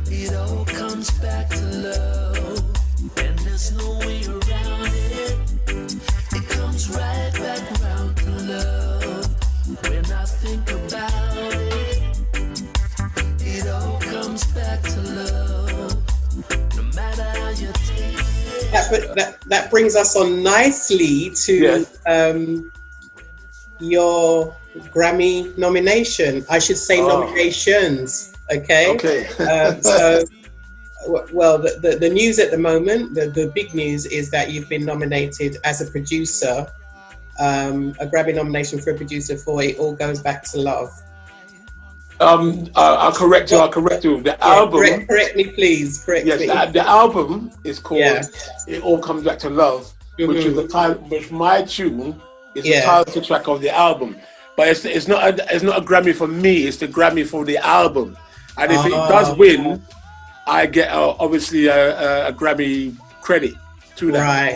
It all comes back to love, and there's no way around it. It comes right back round to love. When I think about it, it all comes back to love. No matter how you take it. That brings us on nicely to your Grammy nomination. I should say nominations. Okay. Well, the news at the moment, the big news is that you've been nominated as a producer, a Grammy nomination for a producer for It All Goes Back to Love. I'll correct you. The album. Correct me, please. The album is called "It All Comes Back to Love," which is the title. Which my tune is the title track of the album. But it's not a Grammy for me. It's the Grammy for the album. And if it does win, I get obviously a Grammy credit to that. Right.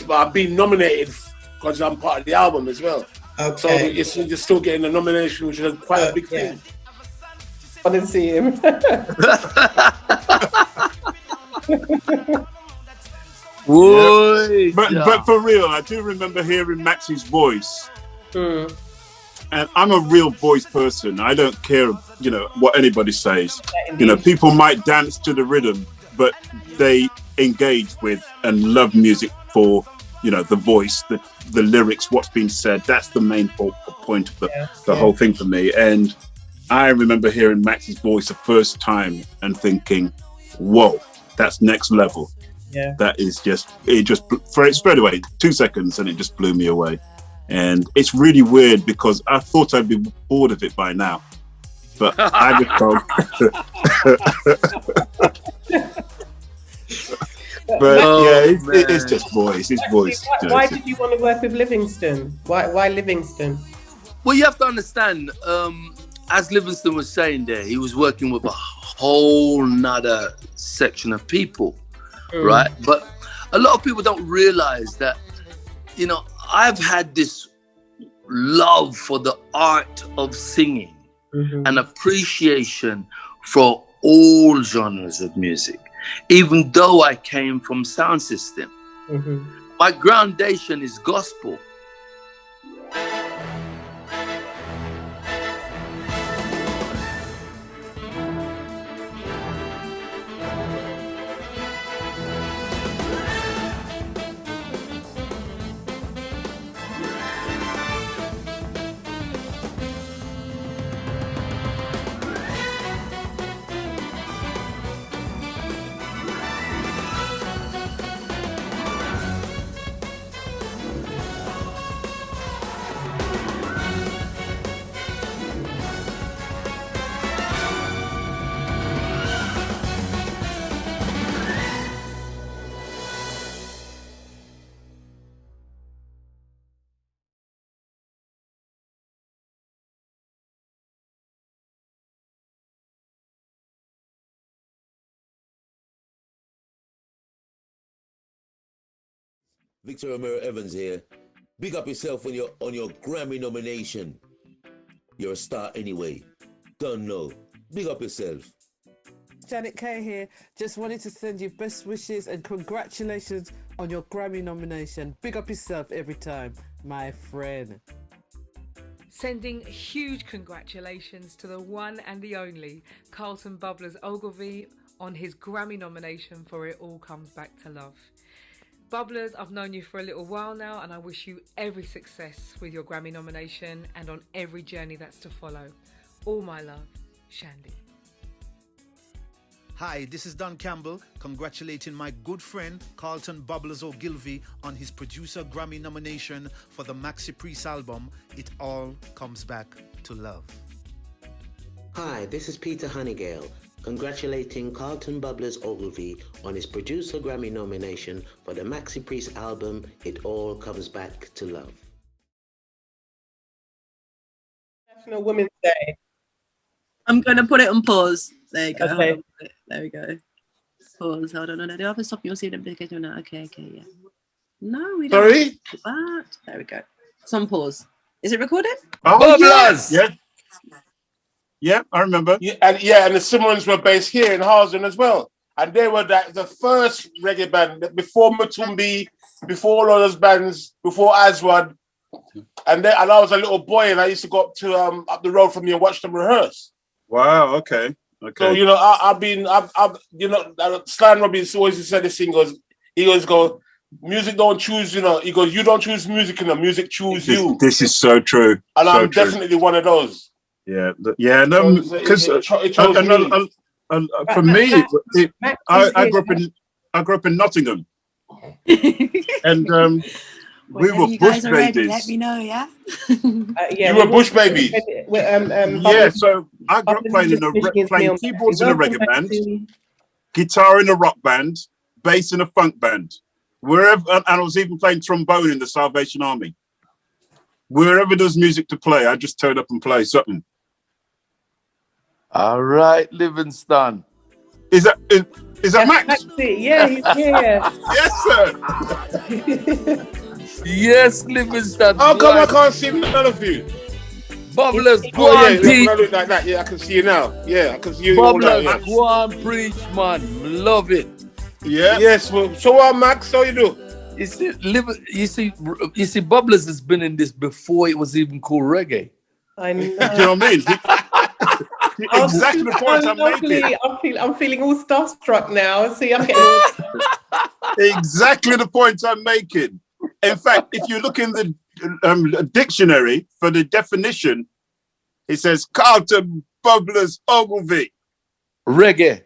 But I've been nominated because I'm part of the album as well. Okay. So it's just still getting a nomination, which is quite a big thing. I didn't see him. But for real, I do remember hearing Max's voice. And I'm a real voice person. I don't care, what anybody says. People might dance to the rhythm, but they engage with and love music for, the voice, the lyrics, what's being said. That's the main point of the whole thing for me. And I remember hearing Max's voice the first time and thinking, whoa, that's next level. Yeah. That is straight away, 2 seconds, and it just blew me away. And it's really weird because I thought I'd be bored of it by now, but I just don't. But it's just voice. It's voice. Why did you want to work with Livingston? Why Livingston? Well, you have to understand, as Livingston was saying there, he was working with a whole nother section of people, right? But a lot of people don't realize that, I've had this love for the art of singing and appreciation for all genres of music, even though I came from sound system. My groundation is gospel. Victor Romero Evans here. Big up yourself when you're on your Grammy nomination. You're a star anyway. Don't know. Big up yourself. Janet Kay here. Just wanted to send you best wishes and congratulations on your Grammy nomination. Big up yourself every time, my friend. Sending huge congratulations to the one and the only Carlton Bubblers Ogilvie on his Grammy nomination for It All Comes Back to Love. Bubblers, I've known you for a little while now, and I wish you every success with your Grammy nomination and on every journey that's to follow. All my love, Shandy. Hi, this is Don Campbell, congratulating my good friend Carlton Bubblers Ogilvie on his producer Grammy nomination for the Maxi Priest album, It All Comes Back to Love. Hi, this is Peter Honeygale, congratulating Carlton Bubblers Ogilvie on his producer Grammy nomination for the Maxi Priest album, It All Comes Back to Love. National Women's Day. I'm going to put it on pause. There you go. Okay. There we go. Pause. Hold on. No, do I have to stop? You'll see them. Okay, yeah. No, we don't. Sorry? That. There we go. It's on pause. Is it recorded? Oh, yes. Yeah. Yeah, I remember. Yeah, and the Simmons were based here in Harlesden as well. And they were the first reggae band before Mutumbi, before all those bands, before Aswad. And I was a little boy, and I used to go up to up the road from here and watch them rehearse. Wow. Okay. So Stan Robbins always said this thing. He goes, music don't choose. He goes, you don't choose music, music choose you. This is so true. And so I'm definitely one of those. Yeah. Yeah. No, because for me, I grew up in Nottingham, and we were bush babies. Let me know, yeah. You were bush babies. Yeah, so I grew up playing keyboards in a reggae band, guitar in a rock band, bass in a funk band. And I was even playing trombone in the Salvation Army. Wherever there's music to play, I just turn up and play something. All right, Livingston. Is that Max? Maxie, yeah, he's here. Yes, sir. Yes, Livingston. How come I can't see none of you? Bubblers, go when on, preach. I look like that, yeah, I can see you now. Yeah, I can see you. Bubblers, all go on, preach, man. Love it. Yeah. Yes. Well, so what, Max? How you do? You see, Bubblers has been in this before it was even called reggae. I know. Do you know what I mean? Exactly the point I'm making. I'm feeling all starstruck now. See, I'm getting exactly the point I'm making. In fact, if you look in the dictionary for the definition, it says Carlton, Bubblers, Ogilvie. Reggae.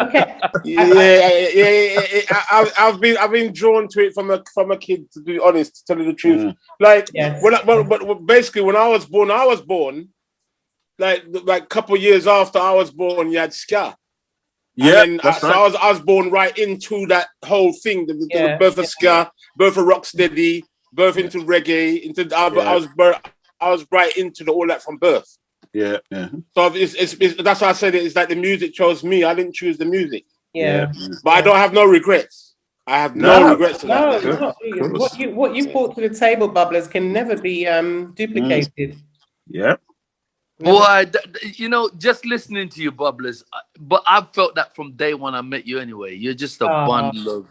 okay. I've been drawn to it from a kid, to be honest, to tell you the truth. But basically when I was born, like a couple of years after I was born, you had ska. Yeah, right. I was born right into that whole thing, the birth of ska, birth of rocksteady, birth into reggae, I was right into all that from birth. Yeah. So that's why I said it's like the music chose me. I didn't choose the music. Yeah. But I don't have no regrets. I have no regrets. What you brought to the table, Bubblers, can never be duplicated. Yeah. Boy, just listening to you, Bubblers, but I've felt that from day one I met you anyway. You're just a bundle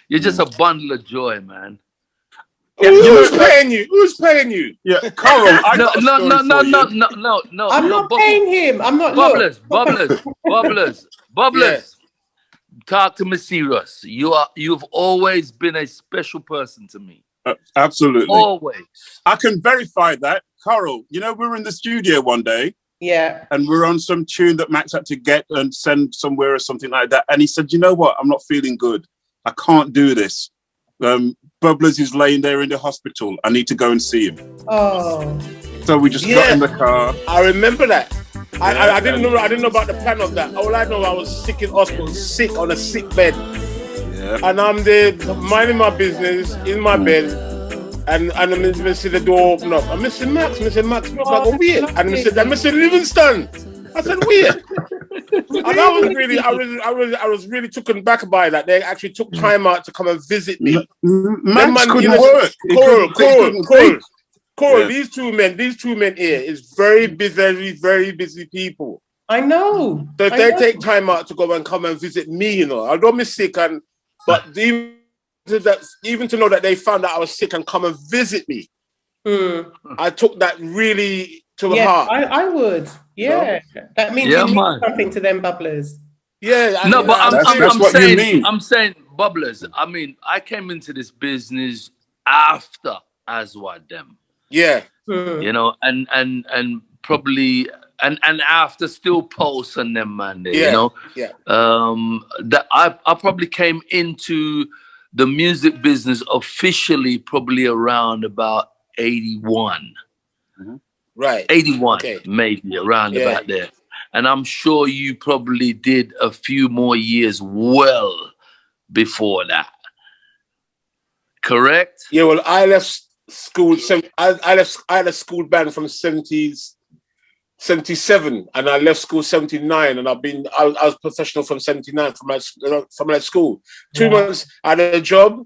of joy, man. Who's paying you? Yeah, Carl. No. I'm not paying him. I'm not. Bubblers. Yeah. Talk to me serious. You've always been a special person to me. Absolutely. Always. I can verify that. Carl, we were in the studio one day. Yeah. And we're on some tune that Max had to get and send somewhere or something like that. And he said, you know what? I'm not feeling good. I can't do this. Bubblers is laying there in the hospital. I need to go and see him. Oh. So we just got in the car. I remember that. I didn't know about the plan of that. All I know, I was sick in hospital, sick on a sick bed. Yeah. And I'm there minding my business in my bed. And I'm see the door open up. I'm Mr. Max, look like weird. And I'm Mr. Livingston. I said weird. And I was really taken back by that. They actually took time out to come and visit me. Max couldn't work. Coral, these two men here is very busy people. I know. So they take time out to go and come and visit me, I don't miss sick, but even to know that they found out I was sick and come and visit me, I took that really to heart. I would. Yeah, that means you mean something to them, Bubblers. Yeah, I'm saying, Bubblers. I mean, I came into this business after Aswad them. Yeah, and probably and after still Pulse and them, man. Yeah. That I probably came into the music business officially probably around about 81. Right. 81, maybe around about there. And I'm sure you probably did a few more years well before that. Correct? Yeah, well, I left school. I had a school band from 77, and I left school 79, and I was professional from 79 from my school. 2 months I had a job,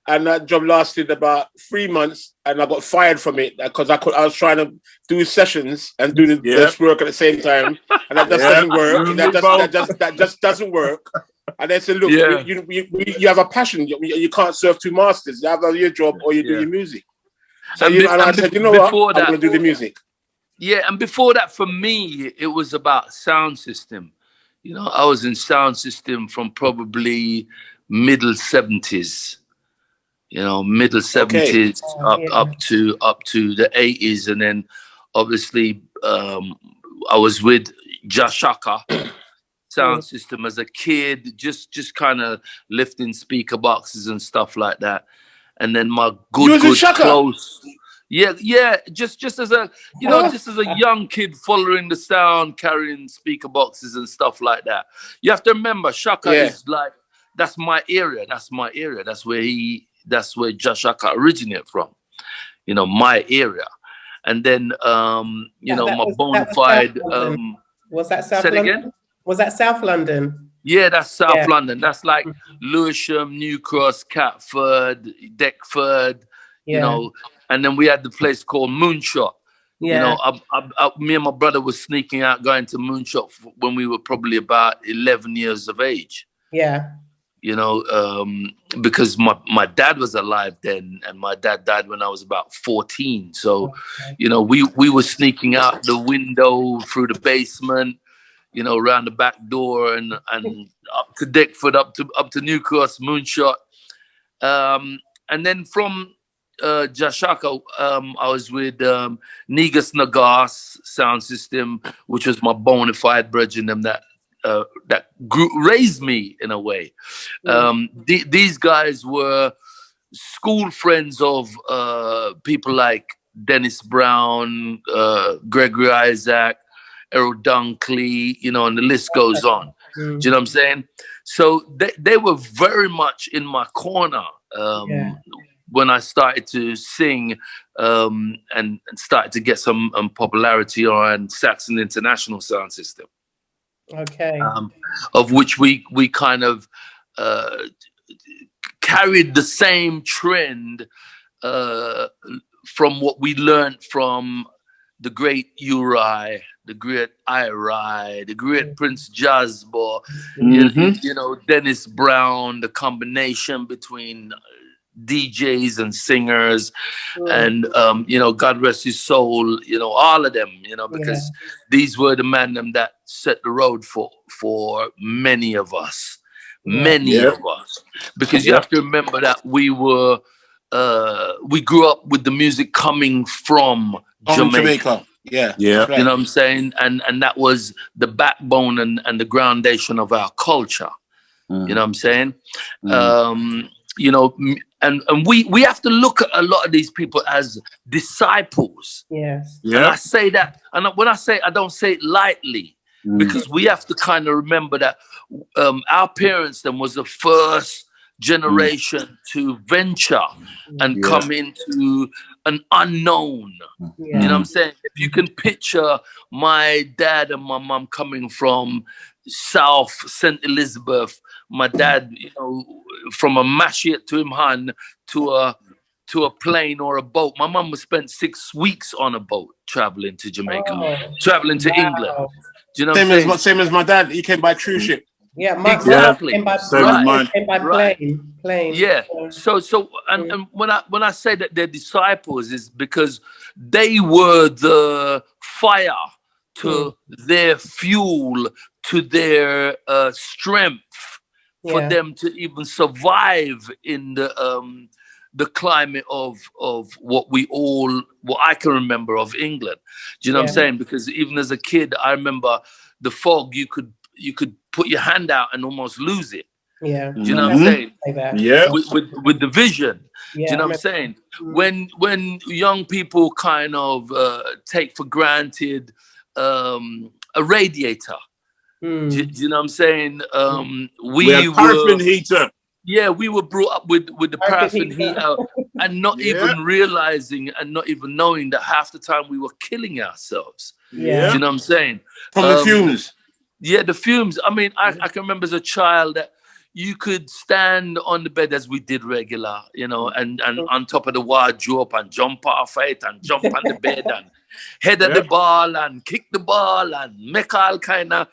and that job lasted about 3 months, and I got fired from it because I was trying to do sessions and do the desk work at the same time, and that just doesn't work. That just doesn't work. And they said, look, you have a passion. You can't serve two masters. You have your job or you do your music. So I said, you know what? I'm going to do the music. Yeah, and before that, for me, it was about sound system. You know, I was in sound system from probably middle 70s. You know, middle 70s up to the 80s, and then obviously I was with Jashaka sound system as a kid, just kind of lifting speaker boxes and stuff like that. And then my good close. Yeah, just as a just as a young kid following the sound, carrying speaker boxes and stuff like that. You have to remember, Shaka is like, that's my area. That's where Jashaka originated from. You know, my area. And then my bona fide was that South London? Again? Was that South London? Yeah, that's South London. That's like Lewisham, New Cross, Catford, Deptford, you know. And then we had the place called Moonshot. Yeah. You know, me and my brother was sneaking out going to Moonshot when we were probably about 11 years of age. Yeah. You know, because my dad was alive then, and my dad died when I was about 14. So, you know, we were sneaking out the window through the basement, you know, around the back door and up to Deptford, up to New Cross, Moonshot. And then from Jashaka, I was with Negus Nagas sound system, which was my bona fide brethren, them that raised me in a way. These guys were school friends of people like Dennis Brown, Gregory Isaac, Errol Dunkley, you know, and the list goes on. Do you know what I'm saying? So they were very much in my corner when I started to sing and started to get some popularity on Saxon International Sound System. Okay. Of which we kind of carried the same trend from what we learned from the great Uri, the great Iri, the great Prince Jasbo, you know, Dennis Brown, the combination between DJs and singers, and you know, God rest his soul, you know, all of them, you know, because these were the men that set the road for many of us, because you have to remember that we grew up with the music coming from Jamaica. Yeah. You know what I'm saying, and that was the backbone and the groundation of our culture. You know what I'm saying? You know, and we have to look at a lot of these people as disciples. Yes. Yeah. And I say that, and when I say, I don't say it lightly, because we have to kind of remember that our parents then was the first generation to venture and come into an unknown. You know what I'm saying? If you can picture my dad and my mom coming from South St. Elizabeth, my dad, you know, from a mashit to Imhan to a plane or a boat. My mum was spent 6 weeks on a boat traveling to Jamaica, traveling to England. Do you know same as my dad. He came by cruise ship. Yeah, exactly. Came by plane. Yeah. So and when I say that they're disciples, is because they were the fire to their fuel, to their strength for them to even survive in the climate of what I can remember of England. Do you know what I'm saying? Because even as a kid, I remember the fog. You could put your hand out and almost lose it. Yeah. Do you know what I'm saying? Yeah. With the vision. Do you know what I'm saying? When young people kind of take for granted a radiator. Do you know what I'm saying? We had paraffin heater. Yeah, we were brought up with the paraffin heater and not even realizing and not even knowing that half the time we were killing ourselves. Yeah. Do you know what I'm saying? From the fumes. Yeah, the fumes. I mean, I can remember as a child that, you could stand on the bed as we did regular, you know, and on top of the wardrobe and jump off it and jump on the bed and head at the ball and kick the ball and make all kind of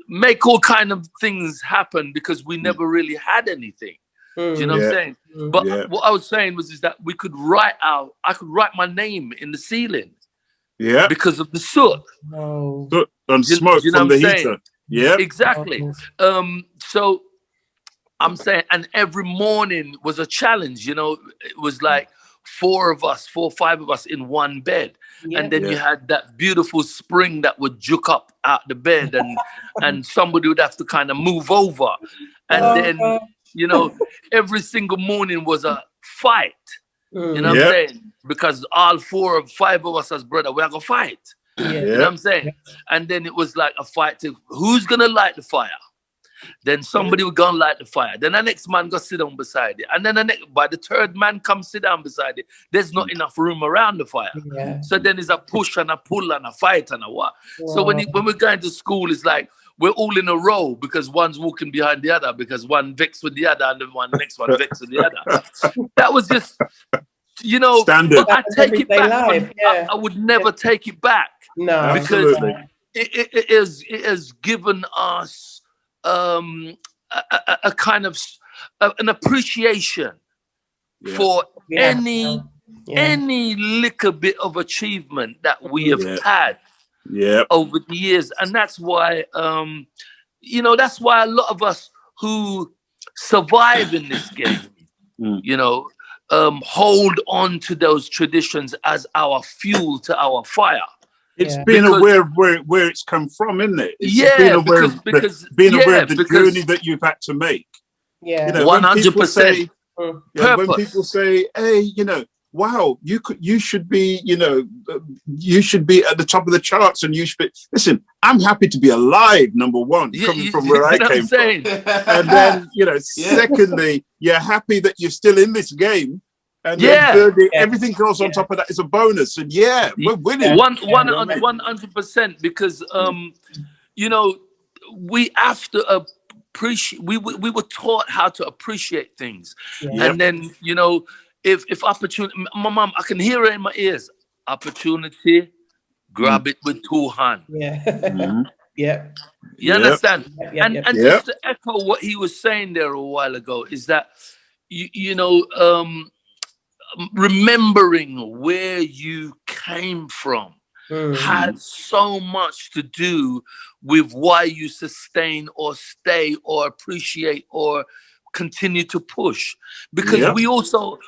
make all kind of things happen because we never really had anything. Do you know what I'm saying? But what I was saying is that I could write my name in the ceiling. Yeah. Because of the soot. Oh. Soot and smoke from the heater. Yeah. Exactly. So I'm saying, and every morning was a challenge, you know, it was like 4 or 5 of us in one bed. And then you had that beautiful spring that would juke up out the bed and somebody would have to kind of move over. And then, you know, every single morning was a fight. You know what I'm saying? Because all 4 or 5 of us as brother, we're gonna fight. You know what I'm saying? And then it was like a fight to who's gonna light the fire. Then somebody would go and light the fire. Then the next man go sit down beside it. And then by the third man come sit down beside it. There's not enough room around the fire. So then there's a push and a pull and a fight and a what. So when we're going to school, it's like we're all in a row because one's walking behind the other because one vexed with the other and the next one vexed with the other. That was just, you know, standard. I take it back. I would never take it back. No, because it has given us a kind of an appreciation for any little bit of achievement that we have had over the years. And that's why you know, that's why a lot of us who survive in this game, you know, hold on to those traditions as our fuel to our fire. It's being aware of where it's come from, isn't it? It's being aware of the journey that you've had to make. Yeah, you know, 100%. When people say, "Hey, you know, wow, you should be, you know, you should be at the top of the charts," and you should be. Listen, I'm happy to be alive. Number one, coming from where I came from, and then you know, secondly, you're happy that you're still in this game. And then thirdly, everything else on top of that is a bonus. And we're winning. 100%, because you know, we have to appreciate. We were taught how to appreciate things, and then you know, if opportunity, my mom, I can hear it in my ears. Opportunity, grab it with 2 hands. You understand? And just to echo what he was saying there a while ago is that you know. Remembering where you came from had so much to do with why you sustain or stay or appreciate or continue to push, because we also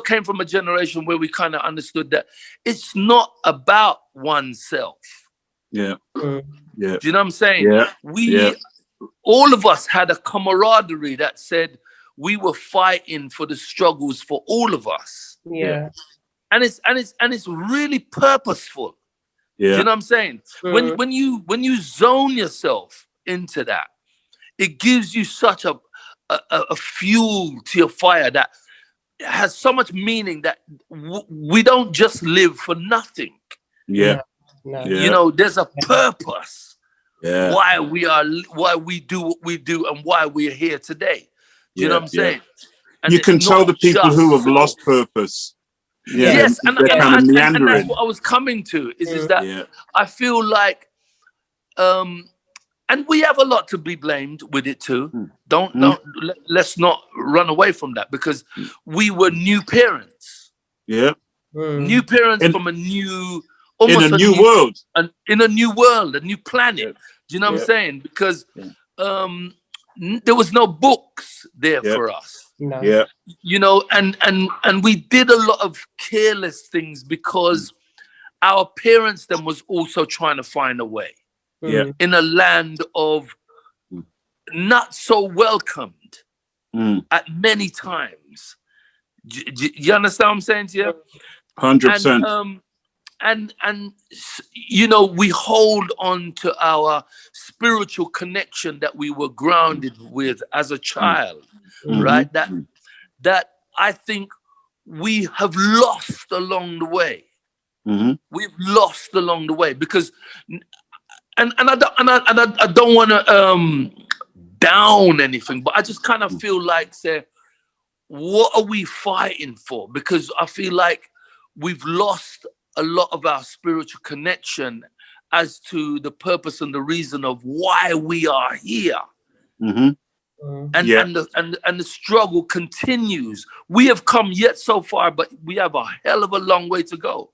came from a generation where we kind of understood that it's not about oneself. Do you know what I'm saying? All of us had a camaraderie that said we were fighting for the struggles for all of us. And it's really purposeful. You know what I'm saying? When you zone yourself into that, it gives you such a fuel to your fire that has so much meaning that we don't just live for nothing. You know, there's a purpose why we do what we do and why we're here today. You know what I'm saying? And you can tell the people who have lost purpose. Yes, and meandering. that's what I was coming to. Is that I feel like, and we have a lot to be blamed with it too. Let's not run away from that, because we were new parents. New parents from a new, almost in a new world, in a new world, a new planet. Do you know what I'm saying? Because there was no books there for us. You know, and we did a lot of careless things because our parents then was also trying to find a way in a land of not so welcomed at many times. You understand what I'm saying to you? 100%. And you know, we hold on to our spiritual connection that we were grounded with as a child, right? That I think we have lost along the way. We've lost along the way because, and I don't want to down anything, but I just kind of feel like, say, what are we fighting for? Because I feel like we've lost a lot of our spiritual connection as to the purpose and the reason of why we are here. Mm-hmm. And the struggle continues. We have come yet so far, but we have a hell of a long way to go.